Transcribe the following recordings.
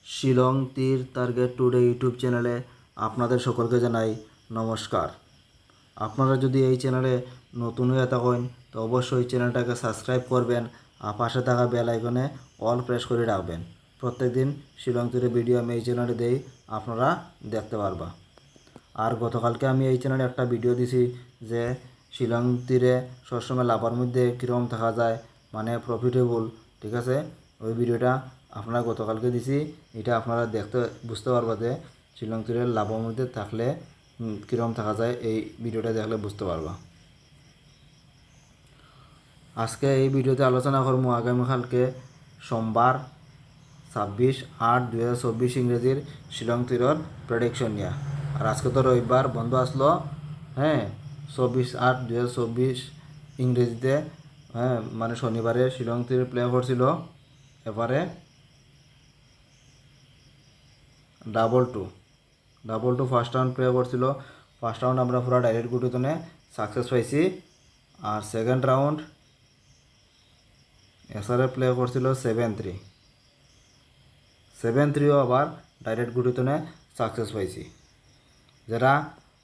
শিলং তীর target today YouTube চ্যানেলে আপনাদের সকলকে জানাই নমস্কার। আপনারা যদি এই চ্যানেলে নতুন হয়ে থাকেন তো অবশ্যই চ্যানেলটাকে সাবস্ক্রাইব করবেন আর পাশে থাকা বেল আইকনে অল প্রেস করে রাখবেন। প্রত্যেকদিন শিলং তীরের ভিডিও আমি এই চ্যানেলে দেই, আপনারা দেখতে পারবা। আর গতকালকে আমি এই চ্যানেলে একটা ভিডিও দিছি যে শিলং তীরে সবসময় লাভার মধ্যে কীরকম থাকা যায়, মানে প্রফিটেবল, ঠিক আছে। ওই ভিডিওটা আপনারা গতকালকে দিছি, এটা আপনারা দেখতে বুঝতে পারবা যে শিলং তীরের লাভের মধ্যে থাকলে কীরকম থাকা যায়, এই ভিডিওটা দেখলে বুঝতে পারবা। আজকে এই ভিডিওতে আলোচনা করবো আগামীকালকে সোমবার 26/8/2024 ইংরেজির শিলং তীরের প্রেডিকশন নিয়ে। আর আজকে তো রবিবার বন্ধ আসলো, হ্যাঁ, 24/8/2024 ইংরেজিতে, হ্যাঁ, মানে শনিবারে শিলং তীর প্লে করছিল। এবারে double to first round play করছিল। ফার্স্ট রাউন্ড আমরা পুরো ডাইরেক্ট গুটিতনে সাকসেস পাইছি। আর সেকেন্ড রাউন্ড এসআরএ প্লে করছিল 7-3 আবার ডাইরেক্ট গুটিতনে সাকসেস পাইছি। যারা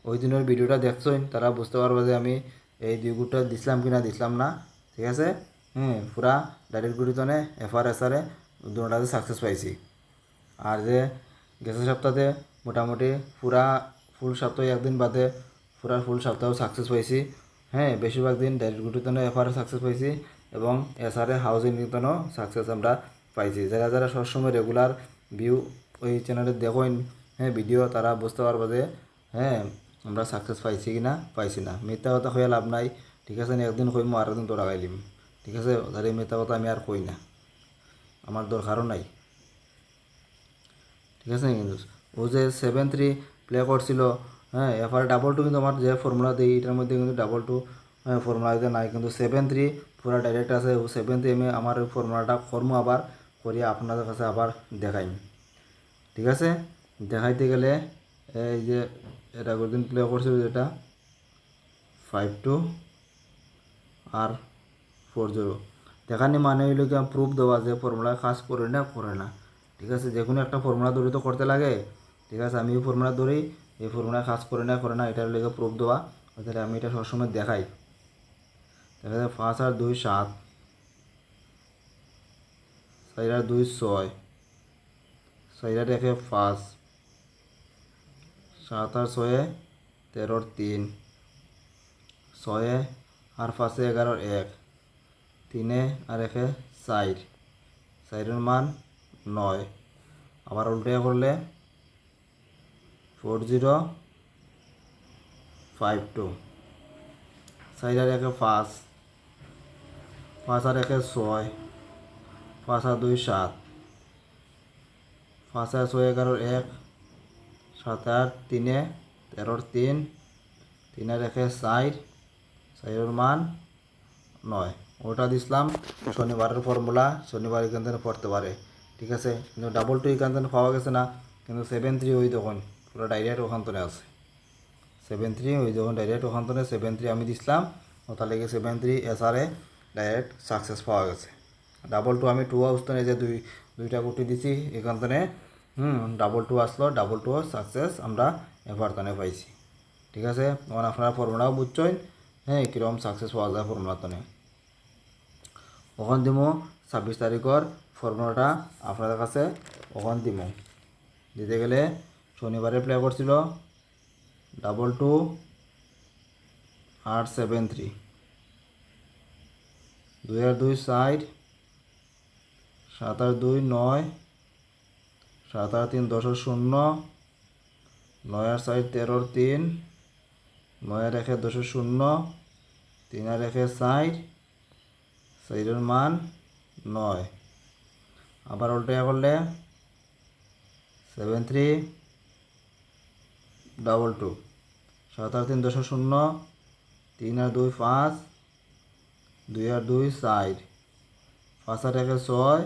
ওই দিনের ভিডিওটা দেখছেন তারা বুঝতে পারবে যে আমি এই দুই গুটা দিছিলাম কিনা দিছিলাম না, ঠিক আছে। পুরা ডাইরেক্ট গুটিতনে এফআর এসআরএ দুটাতে সাকসেস পাইছি। আর যে গেছে সপ্তাহে মোটামুটি পুরা ফুল সপ্তাহে একদিন বাদে পুরা ফুল সপ্তাহ সাকসেস পাইছি। হ্যাঁ, বেশিরভাগ দিন ডাইরেক্ট গুটিতনে এফআরএ সাকসেস পাইছি এবং এসআরএ হাউজিং নিউটনও সাকসেস আমরা পাইছি। যারা যারা সবসময় রেগুলার ভিউ ওই চ্যানেলে দেখেন, হ্যাঁ, ভিডিও, তারা বুঝতে পারবে যে হ্যাঁ আমরা সাকসেস পাইছি কি না পাইছি না। মিথ্যা কথা হয়ে লাভ নাই, ঠিক আছে। একদিন কইমো আর একদিন তোরা গাইলিম, ঠিক আছে। তাহলে মিথ্যা কথা আমি আর কই না, আমার দরকারও নাই, ঠিক আছে। কিন্তু ও যে 7-3 প্লে করছিল, হ্যাঁ, এফআর ডাবল টু, কিন্তু আমার যে ফর্মুলা দিই এটার মধ্যে কিন্তু ডাবল টু ফর্মুলা দিতে নাই, কিন্তু 7-3 পুরো ডাইরেক্ট আছে। 7-3 আমি আমার ফর্মুলাটা করবো আবার করিয়া আপনাদের কাছে আবার দেখাইম, ঠিক আছে। দেখাইতে গেলে এই যে এটা দিন প্লে করছিল যেটা 5-2 আর 4-0 দেখানি, মানে হইল কি প্রুফ দেওয়া যে ফর্মুলা কাজ করে না, ঠিক আছে। যে কোনো একটা ফর্মুলা ধরে তো করতে লাগে, ঠিক আছে। আমি এই ফর্মুলা ধরেই এই ফর্মুলা কাজ করে না এটার লেগে প্রুফ দেওয়া, তাহলে আমি এটা সবসময় দেখাই। দেখা যায় 5 আর 2 7, 4 আর 2 6, 4 আর 1 5, 7 আর 6 13 3, 6 আর 5 11 1, 3 আর 1 4, 4 মান 9। আবার উল্টে করলে 4052, 4 আর 1 5, 5 আর 1 6, 5 আর 2 7, 5 আর 6 11 1, 7 আর 3 13 3, 3 আর 1 4, 4 মান 9। ওটা দিছিলাম শনিবারের ফর্মুলা, শনিবার এখান থেকে পড়তে পারে, ঠিক আছে। কিন্তু ডাবল টু এখান থেকে পাওয়া গেছে না, কিন্তু 7-3 ওই তখন পুরো ডাইরেক্ট ওখান থেকে আছে। 7-3 ওই যখন ডাইরেক্ট ওখান থেকে 7-3 আমি দিছিলাম, ওটা লেগে 7-3 এসআরএ ডাইরেক্ট সাকসেস পাওয়া গেছে। ডাবল টু আমি 2 আসতো না, যে দুইটা গুটি দিছি এখান থেকে, ডাবল টু আসলো, ডাবল টু সাকসেস আমরা এবার তানে পাইছি, ঠিক আছে। তখন আপনারা ফর্মুলাও বুঝছেন, হ্যাঁ, কীরকম সাকসেস পাওয়া যায় ফর্মুলা তানে। ওখান দিব 26 তারিখের ফর্মুলাটা আপনাদের কাছে ওখান দিব। দিতে গেলে শনিবারে প্লে করছিল ডাবল টু আর 7-3, 2 আর 2 4, 7 আর 2 9, 7 আর 3 10 0, 9 আর 4 13 3, 9 আর 1 10 0, 3 আর 1 4, 4 মান 9। আবার উল্টে করলে 7-3 ডাবল টু, 7 আর 3 10 0, 3 আর 2 5, 2 আর 2 4, 5 আর 1 6,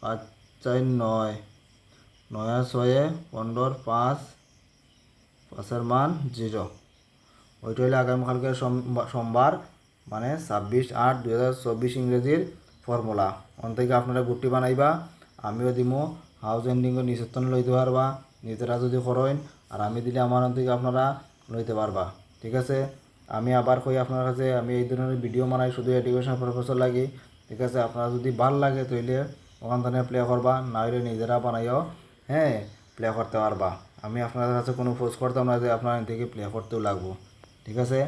5 4 9, 9 আর 6 15 5, 5 মান 0। ওইটা হলে আগামীকালকে সোমবার, মানে 26/8/2024 ইংরেজির ফর্মুলা। ওখান থেকে আপনারা গুটি বানাইবা, আমিও দিব হাউস এন্ডিংও নিচের তনে লইতে পারবা নিজেরা যদি করেন, আর আমি দিলে আমার থেকে আপনারা লইতে পারবা। ঠিক আছে, আমি আবার কই আপনার কাছে, আমি এই ধরনের ভিডিও বানাই শুধু এডুকেশন প্রফেসর লাগি। ঠিক আছে, আপনারা যদি ভাল লাগে তাইলে ওখান থেকে প্লে করবা, না হলে নিজেরা বানাইও হ্যাঁ প্লে করতে পারবা। আমি আপনাদের কাছে কোনো ফোর্স করতাম না যে আপনার থেকে প্লে করতেও লাগবো। ঠিক আছে,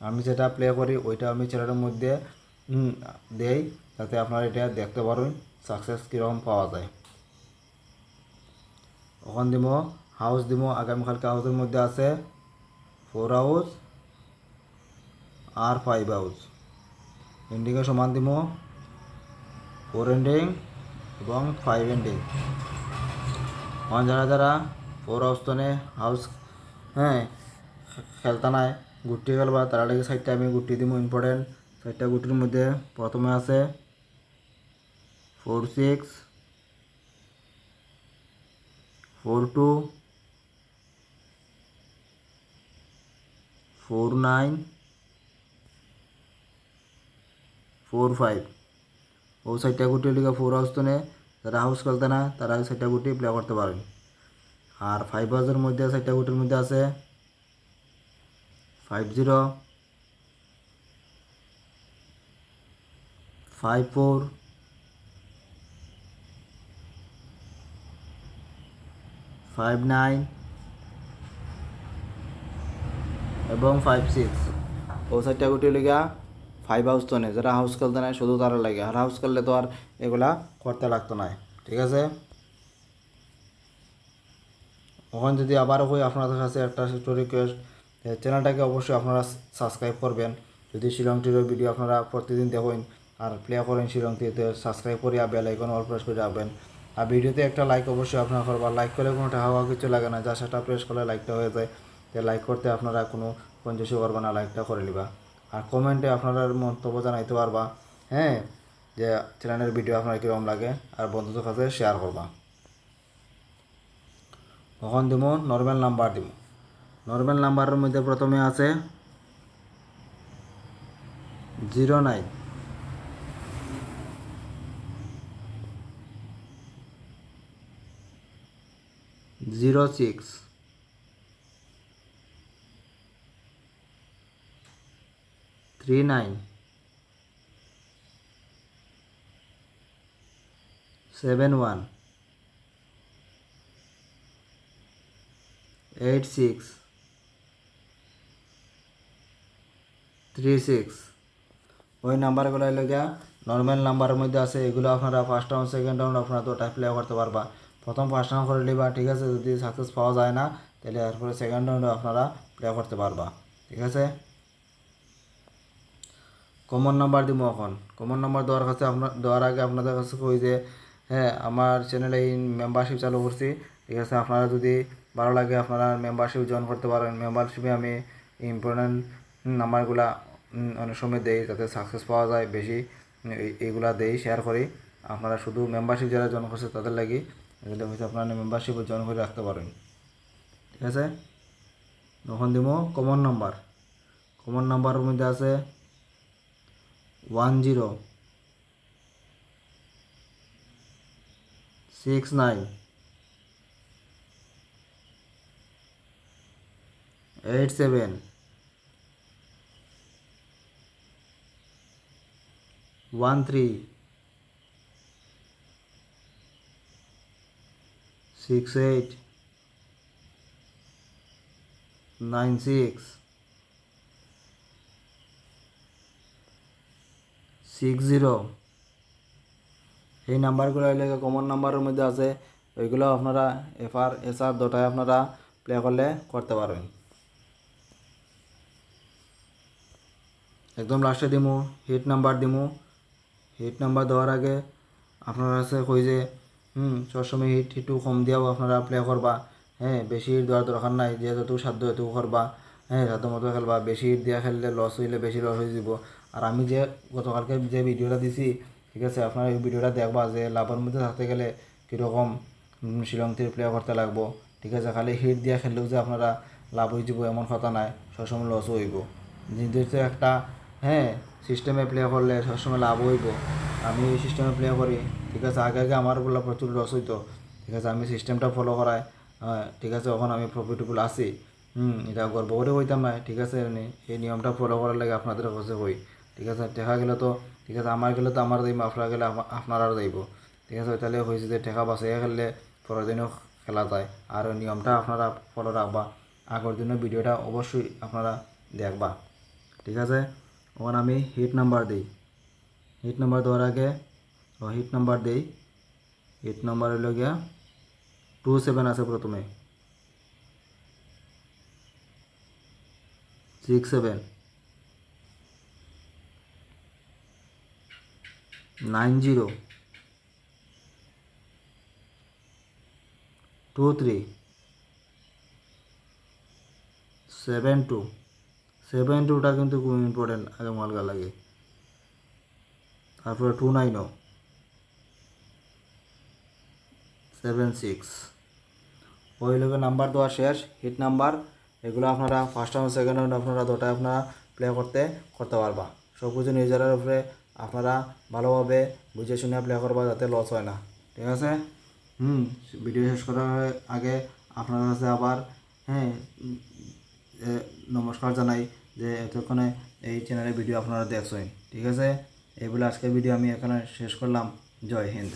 আমি যেটা প্লে করি ওইটা আমি চ্যানেলের মধ্যে দেই, যাতে আপনারা এটা দেখতে পারেন সাকসেস কীরকম পাওয়া যায়। ওখান দিব হাউস দিব, আগামীকালকে হাউসের মধ্যে আছে 4 হাউস আর 5 হাউস। এন্ডিংয়ে সমান দিব 4 এন্ডিং এবং 5 এন্ডিং। যারা যারা 4 হাউস তনে হাউস খেলতা নাই গুটি খেলবা, তারা লাগে 4টা আমি গুটি দিব ইম্পর্টেন্ট। 4টা গুটির মধ্যে প্রথমে আছে 4 6 4 2 4 9 4 5। ও 4টা গুটি লিখে 4 হাউস তনে যারা হাউস খেলতে না তারা 4টা গুটি প্লে করতে পারেন। আর 5 হাউসের মধ্যে 4টা গুটির মধ্যে আছে 5 0 5 4 5 9 এবং 5 6। ও 4টা গুটি লিখা 5 হাউস তো নেই, যারা হাউস খেলতে নাই শুধু তারা লাগে, আর হাউস খেললে তো আর এগুলা করতে লাগতো না। ঠিক আছে, এখন যদি আবারও কই আপনাদের কাছে একটা রিকোয়েস্ট, চ্যানেলটাকে অবশ্যই আপনারা সাবস্ক্রাইব করবেন। যদি শিলং টিরের ভিডিও আপনারা প্রতিদিন দেখেন আর প্লে করেন শিলং টিতে, সাবস্ক্রাইব করে বেল আইকন অল প্রেস করে রাখবেন। আর ভিডিওতে একটা লাইক অবশ্যই আপনারা করবেন, লাইক করলে কোনো টাকা হওয়া কিছু লাগে না, যা সেটা প্রেস করলে লাইকটা হয়ে যায়। তো লাইক করতে আপনারা কোনো কঞ্জুসি করবেন না, লাইকটা করে নিবা। আর কমেন্টে আপনারা মন্তব্য জানাইতে পারবা যে চ্যানেলের ভিডিও আপনার কীরকম লাগে, আর বন্ধুদের কাছে শেয়ার করবা। তখন দিব নর্মাল নাম্বার দিব। নর্মাল নাম্বারের মধ্যে প্রথমে আছে 09 06 39 71 86 36। ওই নাম্বারগুলো লেগে নর্মাল নাম্বারের মধ্যে আছে, এগুলো আপনারা ফার্স্ট রাউন্ড সেকেন্ড রাউন্ড আপনারা দুটা প্লে করতে পারবা। প্রথম ফার্স্ট রাউন্ড করে নিবা, ঠিক আছে, যদি সাকসেস পাওয়া যায় না তাহলে এরপরে সেকেন্ড রাউন্ডে আপনারা প্লে করতে পারবা। ঠিক আছে, কমন নাম্বার দিব। এখন কমন নাম্বার দেওয়ার আগে আপনাদের কাছে কই যে আমার চ্যানেলে এই মেম্বারশিপ চালু করছি। ঠিক আছে, আপনারা যদি ভালো লাগে আপনারা মেম্বারশিপ জয়েন করতে পারেন। মেম্বারশিপে আমি ইম্পর্টেন্ট নাম্বারগুলা অনেক সময় দেই যাতে সাকসেস পাওয়া যায় বেশি, এইগুলা দেই শেয়ার করি। আপনারা শুধু মেম্বারশিপ যারা জয়েন করছে তাদের লাগি এগুলো হচ্ছে আপনারা মেম্বারশিপও জয়েন করে রাখতে পারেন। ঠিক আছে, তখন দিব কমন নাম্বার। কমন নাম্বারের মধ্যে আছে 10 69 87 13 68 96 60। এই নাম্বারগুলো এলাকা কমন নাম্বারের মধ্যে আছে, ওইগুলো আপনারা এফআর এসআর দুটায় আপনারা প্লে করলে করতে পারবেন। একদম লাস্টে দিমু হিট নাম্বার দিমু। হিট নাম্বার দেওয়ার আগে আপনার কাছে কই যে সবসময় হিট একটু কম দিয়েও আপনারা প্লে করবা। বেশি হিট দেওয়ার দরকার নাই, যে যতটুকু সাধ্য এটুকু করবা। সাধ্য মতো খেলবা, বেশি হিট দিয়ে খেললে লস হইলে বেশি লস হয়ে যাব। আর আমি যে গতকালকে যে ভিডিওটা দিছি, ঠিক আছে, আপনারা এই ভিডিওটা দেখবা যে লাভের মধ্যে থাকতে গেলে কীরকম শিলং থেকে প্লে করতে লাগবো। ঠিক আছে, খালি হিট দিয়ে খেললেও যে আপনারা লাভ হয়ে যাব এমন কথা নাই, সবসময় লসও হইব। নির্দিষ্ট একটা সিস্টেমে প্লে করলে সবসময় লাভ হইব। আমি এই সিস্টেমে প্লে করি। ঠিক আছে, আগে আগে আমার বলা প্রচুর লস হইতো, ঠিক আছে আমি সিস্টেমটা ফলো করাই ঠিক আছে এখন আমি প্রফিটেবল আছি এটা গর্ব করে হইতাম না ঠিক আছে এই নিয়মটা ফলো করার লাগে আপনাদের কাছে হই ঠিক আছে টেকা গেলে তো ঠিক আছে আমার গেলে তো আমার যাইব আপনারা গেলে আপনারা যাইব ঠিক আছে তাহলে হয়েছে যে টেকা বাঁচাইয়া খেললে পরের দিনও খেলা যায় আর ওই নিয়মটা আপনারা ফলো রাখবা আগের দিনের ভিডিওটা অবশ্যই আপনারা দেখবা ঠিক আছে এখন আমি হিট নাম্বার দিই হিট নাম্বার দেওয়ার আগে হিট নাম্বার দিই হিট নাম্বার হইল গিয়া 27 আছে প্রথমে 67 90 23 72 72টা কিন্তু খুব ইম্পর্টেন্ট আগে মালগা লাগে তারপরে 29 76 ওই লোকে নাম্বার দেওয়া শেষ হিট নাম্বার এগুলো আপনারা ফার্স্ট রাউন্ড সেকেন্ড রাউন্ড আপনারা দুটাই আপনারা প্লে করতে পারবা সব কিছু নিজের উপরে আপনারা ভালোভাবে বুঝে শুনে প্লে করবা যাতে লস হয় না ঠিক আছে ভিডিও শেষ করার আগে আপনার কাছে আবার নমস্কার জানাই যে এতক্ষণে এই চ্যানেলের ভিডিও আপনারা দেখছেন ঠিক আছে এই বলে আজকের ভিডিও আমি এখানে শেষ করলাম জয় হিন্দ